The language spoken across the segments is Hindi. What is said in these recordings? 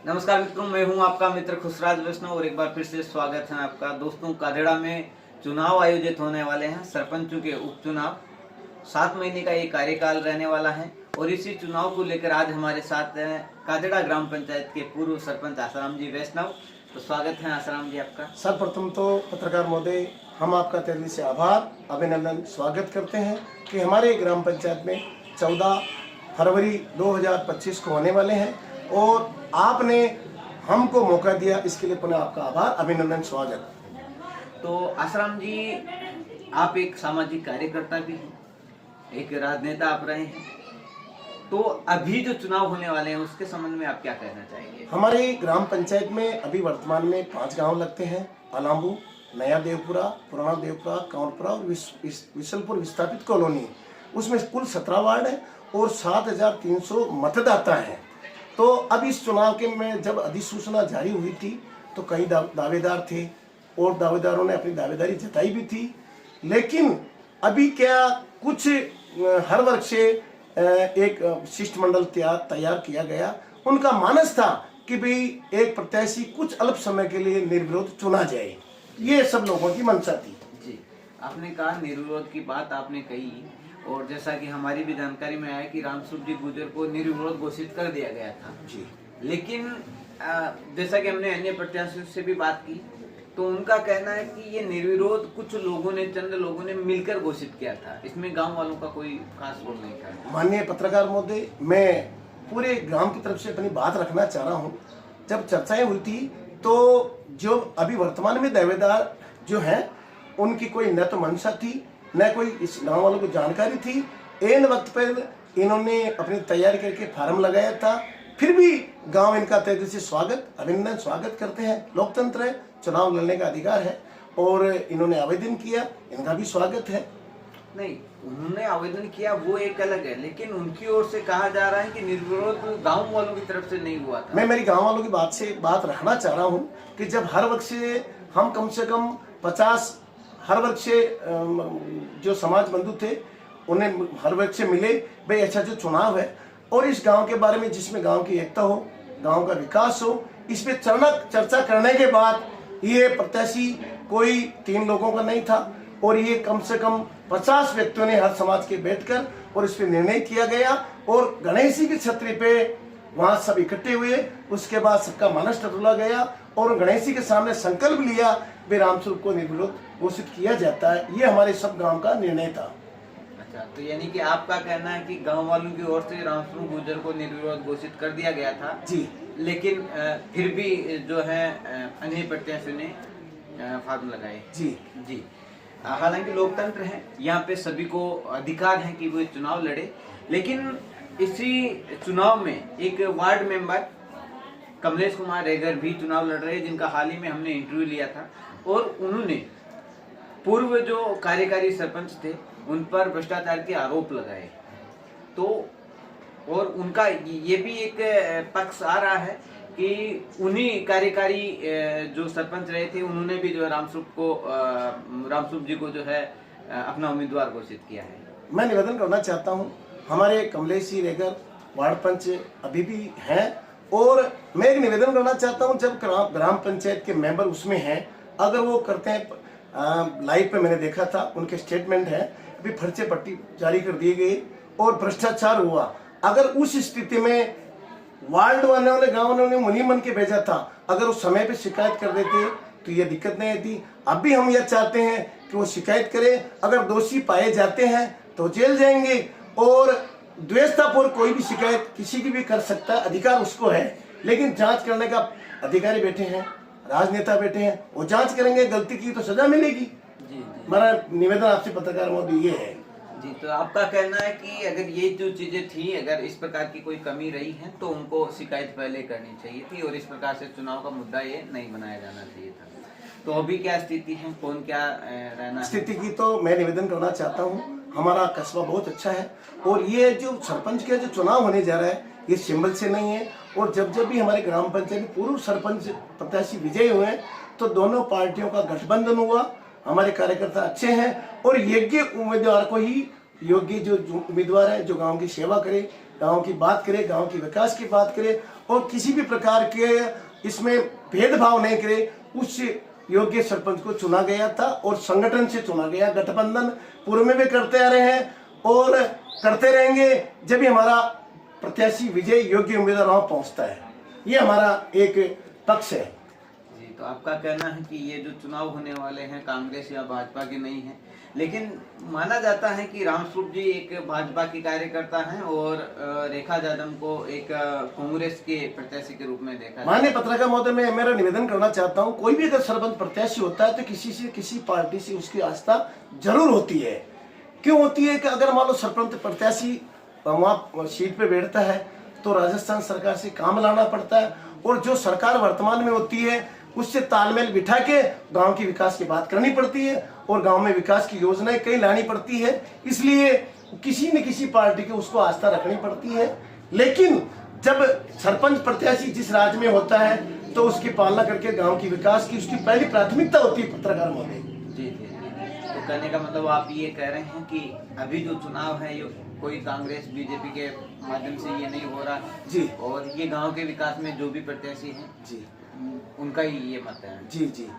नमस्कार मित्रों, मैं हूं आपका मित्र खुशराज वैष्णव और एक बार फिर से स्वागत है आपका। दोस्तों, कादेड़ा में चुनाव आयोजित होने वाले हैं। सरपंचों के उपचुनाव 7 महीने का ये कार्यकाल रहने वाला है और इसी चुनाव को लेकर आज हमारे साथ हैं कादेड़ा ग्राम पंचायत के पूर्व सरपंच आसाराम जी वैष्णव। तो स्वागत है आसाराम जी आपका। सर्वप्रथम तो पत्रकार महोदय, हम आपका तहे दिल से आभार अभिनंदन स्वागत करते हैं कि हमारे ग्राम पंचायत में 14 फरवरी 2025 को होने वाले हैं और आपने हमको मौका दिया, इसके लिए पुनः आपका आभार अभिनंदन स्वागत। तो आसाराम जी, आप एक सामाजिक कार्यकर्ता भी हैं, एक राजनेता आप रहे हैं, तो अभी जो चुनाव होने वाले हैं उसके संबंध में आप क्या कहना चाहेंगे? हमारे ग्राम पंचायत में अभी वर्तमान में 5 गांव लगते हैं। पलाम्बू, नया देवपुरा, पुराना देवपुरा, कांवरपुरा और विशलपुर विस्थापित कॉलोनी। उसमें कुल 17 वार्ड है और 7,300 मतदाता हैं। तो अब इस चुनाव के में जब अधिसूचना जारी हुई थी तो कई दावेदार थे और दावेदारों ने अपनी दावेदारी जताई भी थी, लेकिन अभी क्या कुछ हर वर्ग से एक शिष्टमंडल तैयार किया गया। उनका मानस था कि भाई एक प्रत्याशी कुछ अल्प समय के लिए निर्विरोध चुना जाए, ये सब लोगों की मंशा थी। जी, आपने कहा निर्विरोध की बात आपने कही और जैसा कि हमारी भी जानकारी में आया कि रामस्वरूप जी गुर्जर को निर्विरोध घोषित कर दिया गया था जी, लेकिन जैसा कि हमने अन्य प्रत्याशियों से भी बात की तो उनका कहना है कि ये निर्विरोध कुछ लोगों ने, चंद लोगों ने मिलकर घोषित किया था, इसमें गांव वालों का कोई खास रोल नहीं था। माननीय पत्रकार महोदय, मैं पूरे ग्राम की तरफ से अपनी बात रखना चाह रहा हूँ। जब चर्चाएं हुई थी तो जो अभी वर्तमान में दावेदार जो हैं उनकी कोई न तो मंशा थी न कोई इस गांव वालों को जानकारी थी। एन वक्त पर इन्होंने अपनी तैयारी करके फार्म लगाया था, फिर भी गांव इनका तहे दिल से स्वागत अभिनंदन स्वागत करते हैं। लोकतंत्र है, चुनाव लड़ने का अधिकार है और इन्होंने आवेदन किया, इनका भी स्वागत है। नहीं, उन्होंने आवेदन किया वो एक अलग है, लेकिन उनकी ओर से कहा जा रहा है कि निर्विरोध गांव वालों की तरफ से नहीं हुआ था। मैं मेरी गांव वालों की बात से बात रखना चाह रहा हूँ कि जब हर वर्ग से हम कम से कम 50 हर वर्ग से जो समाज बंधु थे उन्हें हर वर्ग से मिले, भाई अच्छा जो चुनाव है और इस गांव के बारे में जिसमें गांव की एकता हो, गांव का विकास हो, इस पे चर्चा करने के बाद ये प्रत्याशी कोई 3 लोगों का नहीं था और ये कम से कम 50 व्यक्तियों ने हर समाज के बैठकर और इस पे निर्णय किया गया और गणेश जी की छतरी पे वहां सब इकट्ठे हुए। उसके बाद सबका मानस टटोला गया और गणेश जी के सामने संकल्प लिया वे रामस्वरूप को निर्विरोध घोषित किया जाता है। ये हमारे सब गांव का निर्णय था। अच्छा, तो यानी कि आपका कहना है कि गांव वालों की ओर से रामस्वरूप गुर्जर को निर्विरोध घोषित कर दिया गया था जी, लेकिन फिर भी जो है अन्य प्रत्याशियों ने फार्म लगाए। जी जी, हालांकि लोकतंत्र है, यहाँ पे सभी को अधिकार है कि वो चुनाव लड़े, लेकिन इसी चुनाव में एक वार्ड मेंबर कमलेश कुमार रेगर भी चुनाव लड़ रहे हैं, जिनका हाल ही में हमने इंटरव्यू लिया था और उन्होंने पूर्व जो कार्यकारी सरपंच थे उन पर भ्रष्टाचार के आरोप लगाए। तो और उनका ये भी एक पक्ष आ रहा है कि उन्हीं कार्यकारी जो सरपंच रहे थे उन्होंने भी जो है रामस्वरूप जी को जो है अपना उम्मीदवार घोषित किया है। मैं निवेदन करना चाहता हूँ, हमारे कमलेश जी रेगर वार्ड पंच अभी भी हैं और मैं एक निवेदन करना चाहता हूँ, जब ग्राम पंचायत के मेंबर उसमें हैं, अगर वो करते हैं लाइव पे मैंने देखा था उनके स्टेटमेंट है, अभी पर्चे पट्टी जारी कर दिए गए और भ्रष्टाचार हुआ। अगर उस स्थिति में वार्ड वालों ने गाँव ने मुनि मन के भेजा था, अगर उस समय पे शिकायत कर देते तो ये दिक्कत नहीं आती। अब भी हम यह चाहते हैं कि वो शिकायत करें, अगर दोषी पाए जाते हैं तो जेल जाएंगे और द्वेषतापूर्ण कोई भी शिकायत किसी की भी कर सकता है, अधिकार उसको है, लेकिन जांच करने का अधिकारी बैठे हैं, राजनेता बैठे हैं, वो जांच करेंगे, गलती की तो सजा मिलेगी। जी, हमारा निवेदन आपसे पत्रकार महोदय ये है। जी, तो आपका कहना है कि अगर ये जो चीजें थी, अगर इस प्रकार की कोई कमी रही है तो उनको शिकायत पहले करनी चाहिए थी और इस प्रकार से चुनाव का मुद्दा ये नहीं बनाया जाना चाहिए था। तो अभी क्या स्थिति है, कौन क्या रहना स्थिति की तो मैं निवेदन करना चाहता हूँ, हमारा कस्बा बहुत अच्छा है और ये जो सरपंच का जो चुनाव होने जा रहा है ये सिंबल से नहीं है। और जब भी हमारे ग्राम पंचायत पूर्व सरपंच प्रत्याशी विजयी हुए तो दोनों पार्टियों का गठबंधन हुआ, हमारे कार्यकर्ता अच्छे हैं और योग्य उम्मीदवार को ही, योग्य जो उम्मीदवार है जो गांव की सेवा करे, गांव की बात करे, गांव की विकास की बात करे और किसी भी प्रकार के इसमें भेदभाव नहीं करे, उस योग्य सरपंच को चुना गया था और संगठन से चुना गया। गठबंधन पूर्व में भी करते आ रहे हैं और करते रहेंगे जब भी हमारा प्रत्याशी विजय योग्य उम्मीदवार वहां पहुंचता है। ये हमारा एक पक्ष है। जी, तो आपका कहना है कि ये जो चुनाव होने वाले हैं कांग्रेस या भाजपा के नहीं है, लेकिन माना जाता है कि रामस्वरूप जी एक भाजपा की कार्यकर्ता हैं और रेखा जादव को एक कांग्रेस के प्रत्याशी के रूप में देखा। माननीय पत्रकार महोदय, मैं मेरा निवेदन करना चाहता हूं, कोई भी अगर सरपंच प्रत्याशी होता है तो किसी पार्टी से उसकी आस्था जरूर होती है। क्यों होती है कि अगर मान लो सरपंच प्रत्याशी वहां सीट पे बैठता है तो राजस्थान सरकार से काम लाना पड़ता है और जो सरकार वर्तमान में होती है उससे तालमेल बिठा के गांव की विकास की बात करनी पड़ती है और गांव में विकास की योजनाएं कई लानी पड़ती है। इसलिए किसी न किसी पार्टी के उसको आस्था रखनी पड़ती है। लेकिन जब सरपंच प्रत्याशी जिस राज्य में होता है तो उसकी पालना करके गांव की विकास की उसकी पहली प्राथमिकता होती है। पत्रकार महोदय जी, तो कहने का मतलब आप ये कह रहे हैं कि अभी जो चुनाव है ये कोई कांग्रेस बीजेपी के माध्यम से ये नहीं हो रहा जी, और ये गांव के विकास में जो भी प्रत्याशी हैं जी, उनका ही ये मत है। जी, जी।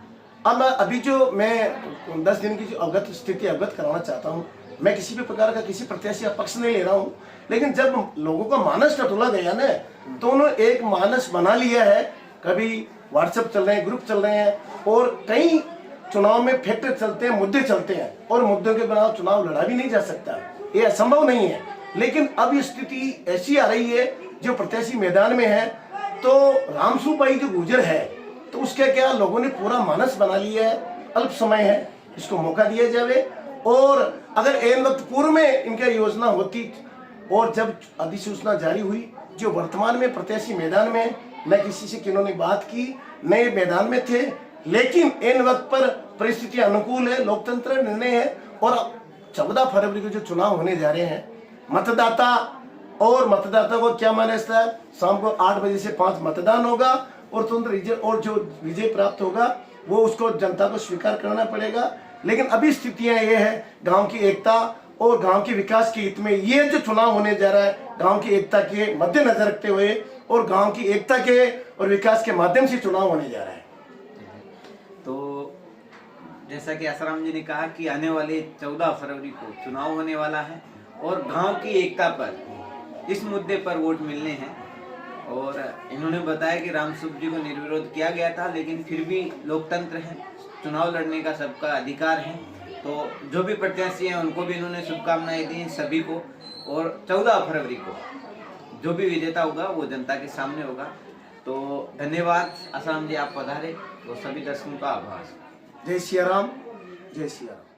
अब अभी जो मैं 10 दिन की जो स्थिति अवगत कराना चाहता हूँ, मैं किसी भी प्रकार का किसी प्रत्याशी का पक्ष नहीं ले रहा हूँ, लेकिन जब लोगों का मानस टटोला गया ना तो उन्होंने एक मानस बना लिया है। कभी व्हाट्सएप चल रहे हैं, ग्रुप चल रहे हैं और कई चुनाव में फैक्टर चलते हैं, मुद्दे चलते हैं और मुद्दों के बिना चुनाव लड़ा भी नहीं जा सकता, ये असंभव नहीं है। लेकिन अब ये स्थिति ऐसी आ रही है जो प्रत्याशी मैदान में है तो रामस्वरूप भाई जो गुजर है तो उसका क्या लोगों ने पूरा मानस बना लिया है। अल्प समय है, इसको मौका दिया जावे और अगर एन वक्त पूर्व में इनका योजना होती और जब अधिसूचना जारी हुई, जो वर्तमान में प्रत्याशी मैदान में है, न किसी से किन्होंने बात की, नए मैदान में थे, लेकिन एन वक्त पर परिस्थिति अनुकूल है, लोकतंत्र निर्णय है और 14 फरवरी को जो चुनाव होने जा रहे हैं, मतदाता को क्या माना है, शाम को 8 बजे से 5 मतदान होगा और तुरंत रिजल्ट और जो विजय प्राप्त होगा वो उसको जनता को स्वीकार करना पड़ेगा। लेकिन अभी स्थितियां ये है गांव की एकता और गांव के विकास के हित में ये जो चुनाव होने जा रहा है, गांव की एकता के मद्देनजर रखते हुए और गांव की एकता के और विकास के माध्यम से चुनाव होने जा रहा है। तो जैसा कि आसाराम जी ने कहा कि आने वाले 14 फरवरी को चुनाव होने वाला है और गांव की एकता पर, इस मुद्दे पर वोट मिलने हैं और इन्होंने बताया कि रामस्वरूप जी को निर्विरोध किया गया था, लेकिन फिर भी लोकतंत्र है, चुनाव लड़ने का सबका अधिकार है। तो जो भी प्रत्याशी हैं उनको भी इन्होंने शुभकामनाएं दी सभी को और 14 फरवरी को जो भी विजेता होगा वो जनता के सामने होगा। तो धन्यवाद आसाराम जी, आप पधारे, तो सभी दर्शकों का आभार। जय सिया राम, जय सिया राम।